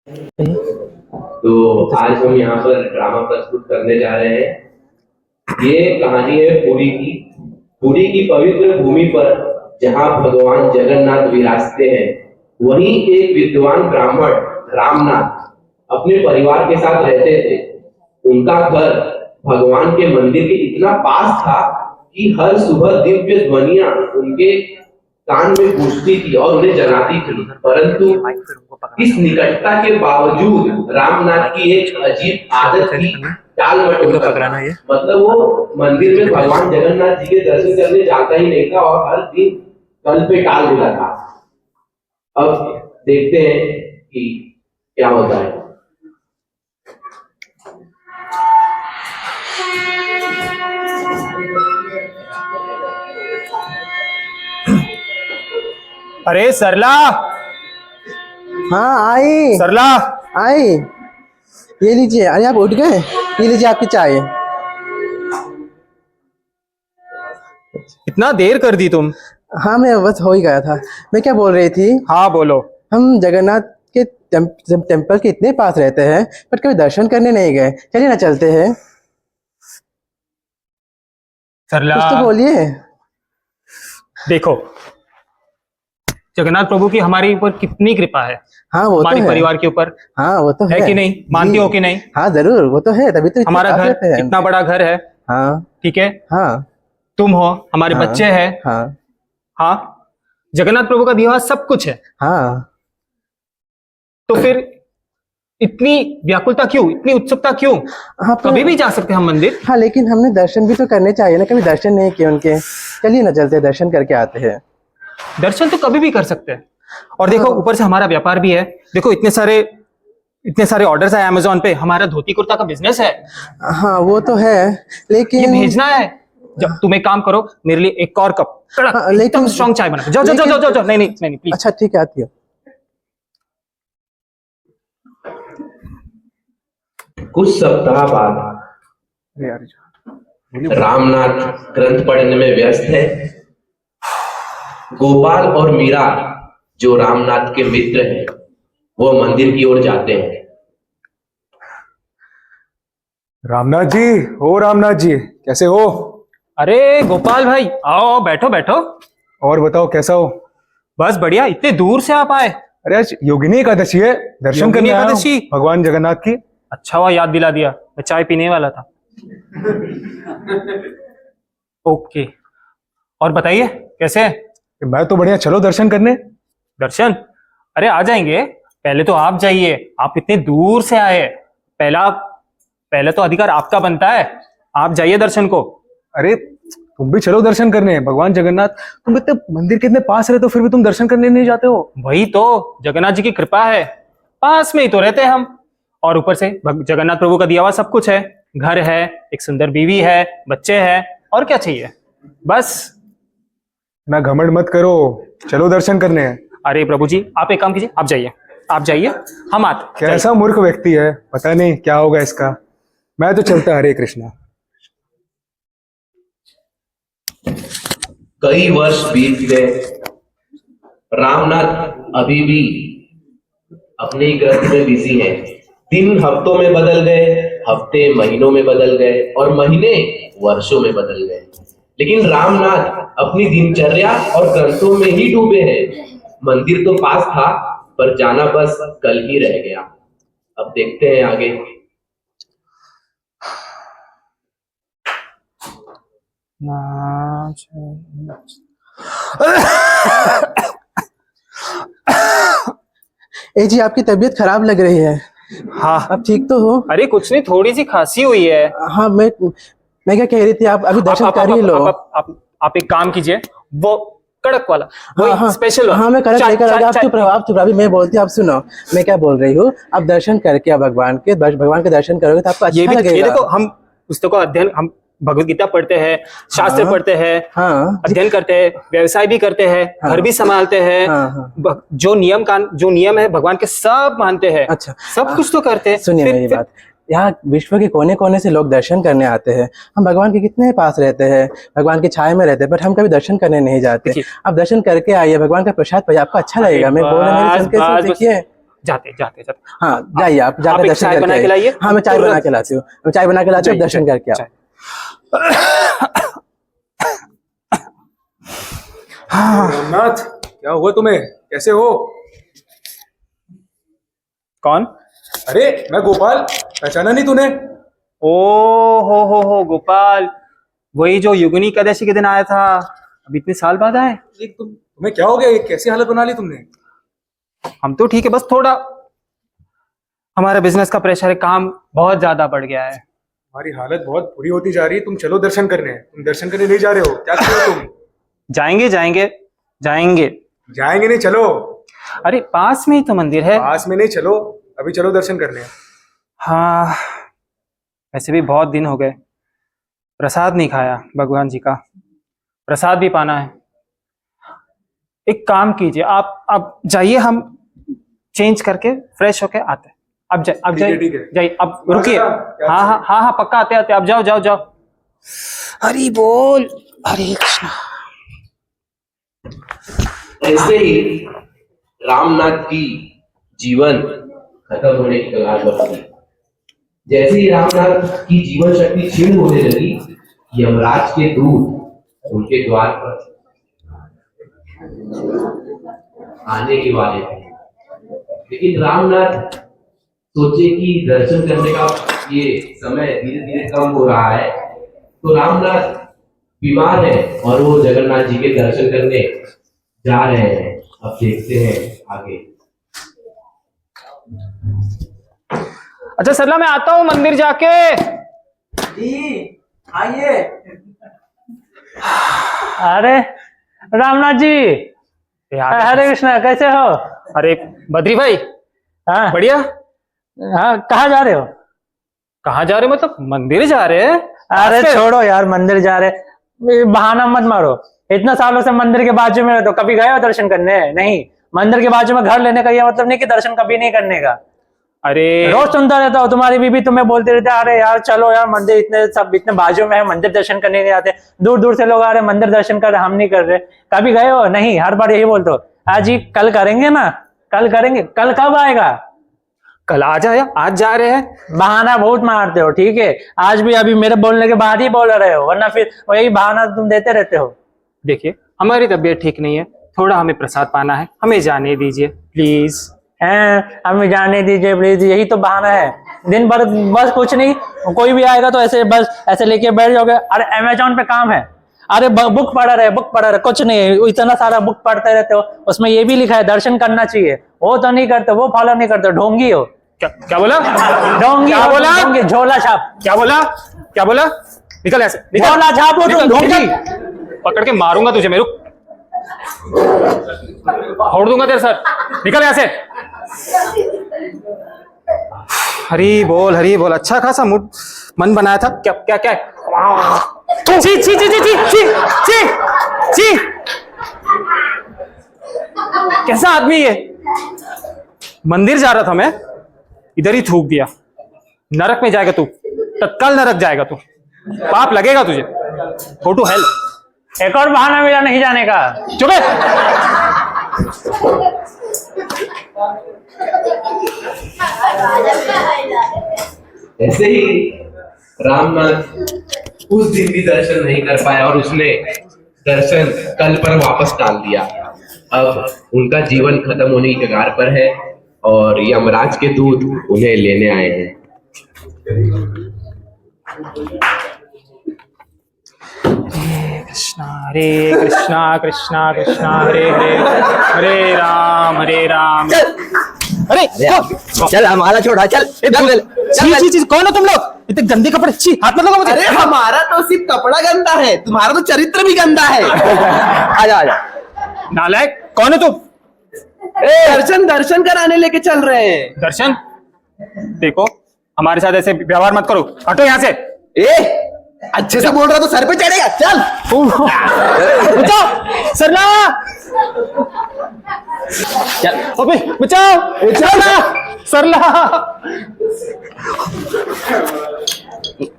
तो आज हम यहाँ पर ड्रामा प्रस्तुत करने जा रहे हैं। ये कहानी है पुरी की पवित्र भूमि पर जहाँ भगवान जगन्नाथ विराजते हैं। वहीं एक विद्वान ब्राह्मण रामनाथ अपने परिवार के साथ रहते थे। उनका घर भगवान के मंदिर के इतना पास था कि हर सुबह दिव्य ध्वनियां उनके कान में गूंजती थी और उन्हें जगाती थी। परंतु इस निकटता के बावजूद रामनाथ की एक अजीब आदत थी, टाल मटोल करना। मतलब वो मंदिर में भगवान जगन्नाथ जी के दर्शन करने जाता ही नहीं था और हर दिन कल पे टाल देता था। अब देखते हैं कि क्या होता है। अरे सरला। हाँ आई। सरला आई, ये लीजिए। अरे आप उठ गए? ये लीजिए आपकी चाय। इतना देर कर दी तुम। हाँ मैं बस हो ही गया था। मैं क्या बोल रही थी, हाँ बोलो। हम जगन्नाथ के टेम्पल के इतने पास रहते हैं पर कभी दर्शन करने नहीं गए। चलिए ना चलते हैं। सरला कुछ तो बोलिए। देखो, जगन्नाथ प्रभु की हमारे ऊपर कितनी कृपा है। हाँ वो तो हमारे है। परिवार के ऊपर हाँ वो तो है कि नहीं, मानती हो कि नहीं? हाँ जरूर, वो तो है, तभी तो इतने हमारा पास घर रहते हैं। इतना बड़ा घर है, हाँ ठीक है। हाँ तुम हो, हमारे हाँ बच्चे हैं। हाँ हाँ, जगन्नाथ प्रभु का दिया हुआ सब कुछ है। हाँ। तो फिर इतनी व्याकुलता क्यों, इतनी उत्सुकता क्यों? हाँ कभी भी जा सकते हैं हम मंदिर। हाँ लेकिन हमने दर्शन भी तो करने चाहिए ना, कभी दर्शन नहीं किए उनके। चलिए ना चलते हैं, दर्शन करके आते हैं। दर्शन तो कभी भी कर सकते हैं। और देखो, ऊपर से हमारा व्यापार भी है। देखो, इतने सारे ऑर्डर्स आए अमेज़न पे। हमारा धोती कुर्ता का बिजनेस है। हाँ वो तो है ये लेकिन भेजना है। जब तुम एक काम करो, मेरे लिए एक और कप कड़क हाँ, एकदम स्ट्रॉन्ग चाय बना। जाओ जाओ जाओ जाओ जाओ। नहीं नहीं नहीं प्लीज। अच्छा ठीक है, आती हो। कुछ सप्ताह बाद रामनाथ ग्रंथ पढ़ने में व्यस्त है। गोपाल और मीरा, जो रामनाथ के मित्र हैं, वो मंदिर की ओर जाते हैं। रामनाथ जी, ओ रामनाथ जी, कैसे हो? अरे गोपाल भाई, आओ बैठो बैठो। और बताओ कैसा हो? बस बढ़िया। इतने दूर से आप आए? अरे आज योगिनी एकादशी है, दर्शन योगिनी करने आया हूं एकादशी? भगवान जगन्नाथ की। अच्छा हुआ याद दिला दिया, मैं चाय पीने वाला था। ओके, और बताइए कैसे है? मैं तो बढ़िया, चलो दर्शन करने। दर्शन? अरे आ जाएंगे। पहले तो आप जाइए, आप इतने दूर से आए। पहले तो अधिकार आपका बनता है। आप जाइए दर्शन को। अरे तुम भी चलो दर्शन करने, भगवान जगन्नाथ। तुम इतने मंदिर के इतने पास रहते हो, फिर भी तुम दर्शन करने नहीं जाते हो। वही तो, जगन्नाथ जी की कृपा है। पास में ही तो रहते हैं हम। और ऊपर से जगन्नाथ प्रभु का दिया हुआ सब कुछ है। घर है, एक सुंदर बीवी है, बच्चे हैं, और क्या चाहिए? बस। ना घमंड मत करो, चलो दर्शन करने। अरे प्रभु जी, आप एक काम कीजिए, आप जाइए, आप जाइए, हम आते। कैसा मूर्ख व्यक्ति है, पता नहीं क्या होगा इसका। मैं तो चलता। हरे कृष्णा। कई वर्ष बीत गए। रामनाथ अभी भी अपने ही ग्रंथ में बिजी है। दिन हफ्तों में बदल गए, हफ्ते महीनों में बदल गए और महीने वर्षों में बदल गए। लेकिन रामनाथ अपनी दिनचर्या और ग्रंथों में ही डूबे हैं। मंदिर तो पास था, पर जाना बस कल ही रह गया। अब देखते हैं आगे। ए जी, आपकी तबीयत खराब लग रही है। हाँ। आप ठीक तो हो? अरे कुछ नहीं, थोड़ी सी खांसी हुई है। हाँ मैं क्या कह रही थी, आप अभी दर्शन कर ही लो। आप एक काम कीजिए, वो कड़क वाला, वही हाँ स्पेशल वाला। हाँ मैं कड़क लेकर आ गया। आप चुप रहो, आप चुप रहो। अभी मैं बोलती हूँ, आप सुनो। मैं क्या बोल रही हूँ, आप दर्शन करके आप भगवान के दर्शन करोगे तो आपको अच्छा लगेगा। ये देखो, हम पुस्तकों अध्ययन, हम भगवत गीता पढ़ते हैं, शास्त्र पढ़ते हैं, हाँ अध्ययन करते हैं, व्यवसाय भी करते हैं, घर भी संभालते हैं। हाँ। जो नियम है भगवान के सब मानते हैं। अच्छा, सब कुछ तो करते हैं। सुनिए मेरी बात। यहाँ विश्व के कोने कोने से लोग दर्शन करने आते हैं। हम भगवान के कितने पास रहते हैं, भगवान की छाया में रहते हैं, बट हम कभी दर्शन करने नहीं जाते। आप दर्शन करके आइए, भगवान का प्रसाद पाइए, आपको अच्छा लगेगा। मैं बोल रहा हूँ, मेरी सुन के देखिए। जाते जाते जाते। हाँ जाइए, आप आप जाकर एक दर्शन चाय बना करके के लाइए। आइए। हाँ मैं चाय बना के लाती हूँ, मैं चाय बना के लाती हूँ, जाइए, दर्शन करके आओ। रामनाथ, क्या हुआ तुम्हें? कैसे हो? कौन? अरे मैं गोपाल, पहचाना नहीं तूने? ओ हो गोपाल, वही जो युगनी एकादशी के दिन आया था। अभी इतने साल बाद आए। तुम्हें क्या हो गया? ये कैसी हालत बना ली तुमने? हम तो ठीक है, बस थोड़ा हमारा बिजनेस का प्रेशर है, काम बहुत ज्यादा बढ़ गया है। तुम्हारी हालत बहुत बुरी होती जा रही है। तुम चलो दर्शन करने। तुम दर्शन करने नहीं जा रहे हो, क्या कर रहे हो तुम? जाएंगे जाएंगे जाएंगे। जाएंगे नहीं, चलो। अरे पास में ही तो मंदिर है। पास में नहीं, चलो अभी, चलो दर्शन करने। हाँ, वैसे भी बहुत दिन हो गए, प्रसाद नहीं खाया भगवान जी का, प्रसाद भी पाना है। एक काम कीजिए, आप जाइए, हम चेंज करके फ्रेश होके आते हैं। अब ठीक है, जाइए ठीक है। जाइए, अब रुकिए। क्या हाँ हाँ हाँ हाँ, पक्का आते आते, अब जाओ जाओ जाओ। हरि बोल, हरे कृष्णा। ऐसे ही रामनाथ की जीवन खत्म होने की कगार पर थी। जैसे ही रामनाथ की जीवन शक्ति क्षीण होने लगी, यमराज के दूत उनके द्वार पर आने के वाले थे। लेकिन रामनाथ सोचे कि दर्शन करने का ये समय धीरे धीरे कम हो रहा है, तो रामनाथ बीमार है और वो जगन्नाथ जी के दर्शन करने जा रहे हैं। अब देखते हैं आगे। अच्छा सरला, मैं आता हूँ मंदिर जाके। आइए। अरे रामनाथ जी, हरे कृष्णा, कैसे हो? अरे बद्री भाई, हाँ बढ़िया। हाँ, कहाँ जा रहे हो? कहाँ जा रहे हो? मतलब मंदिर जा रहे हैं? अरे आज से? छोड़ो यार, मंदिर जा रहे, बहाना मत मारो। इतना सालों से मंदिर के बाजू में, तो कभी गए हो दर्शन करने? नहीं। मंदिर के बाजू में घर लेने का ये मतलब नहीं कि दर्शन कभी नहीं करने का। अरे रोज सुनता रहता हूँ, तुम्हारी बीबी तुम्हें बोलती रहती है, अरे यार चलो यार मंदिर, इतने सब इतने बाजू में है, मंदिर दर्शन करने नहीं आते। दूर दूर से लोग आ रहे मंदिर दर्शन कर रहे, हम नहीं कर रहे। कभी गए हो? नहीं, हर बार यही बोलते हो। आज ही कल करेंगे ना, कल करेंगे। कल कब आएगा? कल आ जाए, आज जा रहे हैं। बहाना बहुत मारते हो, ठीक है? आज भी अभी मेरे बोलने के बाद ही बोल रहे हो, वरना फिर वही बहाना तुम देते रहते हो। देखिए, हमारी तबीयत ठीक नहीं है, थोड़ा हमें प्रसाद पाना है, हमें जाने दीजिए प्लीज। हैं, हमें जाने दीजिए प्लीज, यही तो बहाना है। दिन भर बस कुछ नहीं, कोई भी आएगा तो ऐसे बस ऐसे लेके बैठ जाओगे। अरे अमेजोन पे काम है, अरे बुक पढ़ रहे, कुछ नहीं, इतना सारा बुक पढ़ते रहते हो। उसमें ये भी लिखा है दर्शन करना चाहिए, वो तो नहीं करते, वो फॉलो नहीं करते, ढोंगी हो। क्या बोला? ढोंगी क्या हो, बोला? ढोंगी, झोला छाप। क्या बोला? निकल ऐसे, निकल। झोला छाप हो तुम, ढोंगी। पकड़ के मारूंगा तुझे, मेरे फोड़ दूंगा तेरे सर। निकल ऐसे। हरी बोल, अच्छा खासा मूड मन बनाया था। क्या क्या क्या? ची ची ची ची ची ची ची ची, कैसा आदमी ये? मंदिर जा रहा था मैं, इधर ही थूक दिया। नरक में जाएगा तू, तत्काल नरक जाएगा तू, पाप लगेगा तुझे। Go to hell. एक और बहाना मिला नहीं जाने का। चुप है। ऐसे ही रामनाथ उस दिन भी दर्शन नहीं कर पाया और उसने दर्शन कल पर वापस टाल दिया। अब उनका जीवन खत्म होने की कगार पर है और यमराज के दूत उन्हें लेने आए हैं। कृष्णा कृष्णा कृष्णा हरे हरे, हरे राम। अरे चल हमारा छोड़ा, चल छी, कौन हो तुम लोग? इतने गंदे कपड़े, छी, हाथ मत लगाओ मुझे। अरे हमारा तो सिर्फ कपड़ा गंदा है, तुम्हारा तो चरित्र भी गंदा है। आजा आजा। नालायक, कौन है तुम? दर्शन कराने लेके चल रहे हैं। दर्शन? देखो, हमारे साथ ऐसे व्यवहार मत करो, हटो यहाँ से। अच्छे से बोल रहा तो सर पे चढ़ेगा, चल। बचाओ सरला, चल अबे बचाओ सरला, सरला।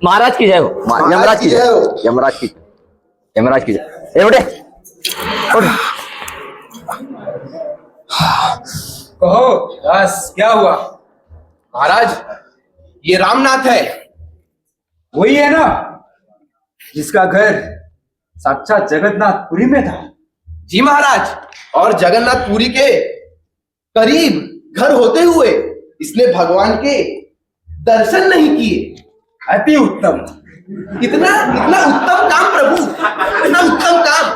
महाराज की जय हो, यमराज की जय हो, यमराज की जय। उठे कहो दास, क्या हुआ? महाराज, ये रामनाथ है। वही है ना जिसका घर साक्षात जगन्नाथपुरी में था? जी महाराज, और जगन्नाथपुरी के करीब घर होते हुए इसने भगवान के दर्शन नहीं किए। अति उत्तम। इतना इतना उत्तम काम प्रभु, इतना उत्तम काम।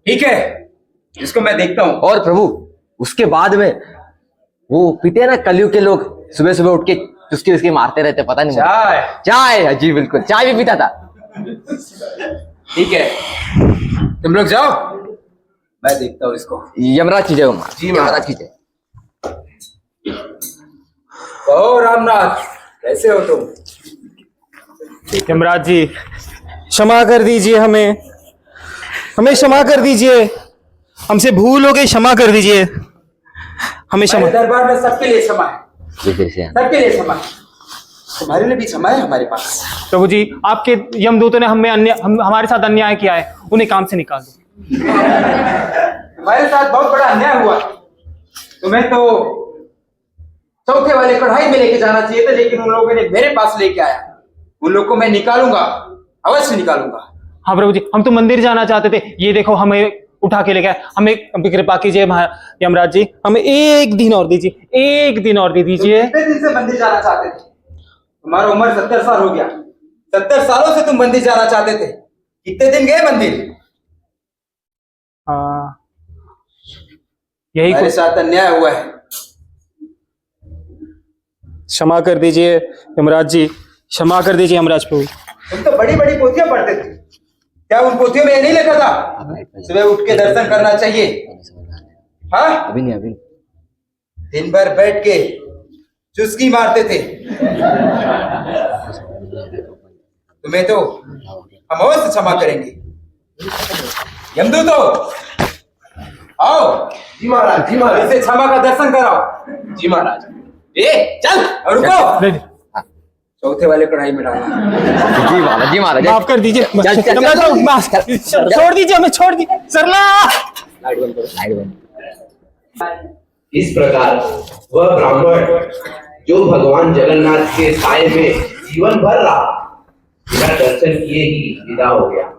ठीक है, इसको मैं देखता हूँ। और प्रभु उसके बाद में वो पीते हैं ना कलयुग के लोग, सुबह सुबह उठ के चुस्की उसकी मारते रहते, पता नहीं चाय। चाय, जी बिल्कुल, चाय भी पीता था। ठीक है, तुम लोग जाओ, मैं देखता हूँ इसको। यमराज की जय हो। जी महाराज। यमराज की जय। कहो रामनाथ, कैसे हो तुम? यमराज जी, क्षमा कर दीजिए हमें, हमें क्षमा कर दीजिए, हमसे भूल हो गई, क्षमा कर दीजिए, हमें क्षमा। हमारे दरबार में सबके लिए क्षमा है, जी फिर से सबके लिए क्षमा है। तुम्हारे लिए भी क्षमा है हमारे पास। प्रभु जी, आपके यमदूतों ने हमारे साथ अन्याय किया है, उन्हें काम से निकाल दो। तुम्हारे साथ बहुत बड़ा अन्याय हुआ। तुम्हें तो चौथे वाले कढ़ाई में लेके जाना चाहिए था, लेकिन उन लोगों ने मेरे पास लेके आया। उन लोगों को मैं निकालूंगा, अवश्य निकालूंगा। हाँ प्रभु जी, हम तो मंदिर जाना चाहते थे, ये देखो हमें उठा के ले गए। हमें कृपा कीजिए यमराज जी, हमें एक दिन और दीजिए, एक दिन और दे दीजिए। कितने दिन से मंदिर जाना चाहते थे? तुम्हारा उम्र 70 साल हो गया। 70 सालों से तुम मंदिर जाना चाहते थे। कितने दिन गए मंदिर? हाँ, यही मेरे कुछ। साथ अन्याय हुआ है। क्षमा कर दीजिए यमराज जी, क्षमा कर दीजिए यमराज प्रभु। तुम तो बड़ी बड़ी पोथियां पढ़ते थे, क्या उन पोथियों में ये नहीं लिखा था सुबह उठ के दर्शन करना चाहिए? हाँ, अभी नहीं, अभी नहीं। दिन भर बैठ के चुस्की मारते थे। तुम्हें तो हम अवश्य क्षमा करेंगे। यमदूतो, आओ। जी महाराज, जी महाराज। इसे क्षमा का दर्शन कराओ। जी महाराज। ए चल। और रुको, नहीं, चौथे वाले कढ़ाई में डालना। जी महाराज, जी महाराज। माफ कर दीजिए, चल, चल, यमराज चल, प्रभु, माफ- छोड़ दीजिए हमें, छोड़ दीजिए सरला। लाइट बंद करो, लाइट बंद। इस प्रकार वह ब्राह्मण जो भगवान जगन्नाथ के साए में जीवन भर रहा, बिना दर्शन किए ही विदा हो गया।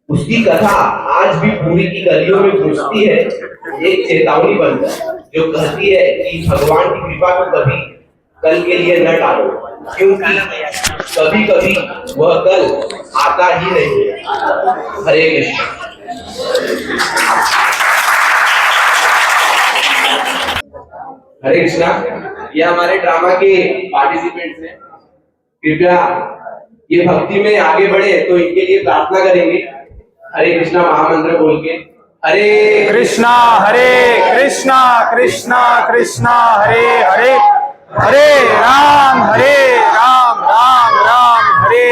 उसकी कथा आज भी पुरी की गलियों में गूंजती है, एक चेतावनी बनकर, जो कहती है कि भगवान की कृपा को कभी कल के लिए न टालो, क्योंकि कभी कभी वह कल आता ही नहीं है। हरे कृष्ण। हरे कृष्णा। ये हमारे ड्रामा के पार्टिसिपेंट्स हैं, कृपया ये भक्ति में आगे बढ़े तो इनके लिए प्रार्थना करेंगे। हरे कृष्णा महामंत्र बोल के। हरे कृष्णा कृष्णा कृष्णा हरे हरे, हरे राम राम राम, हरे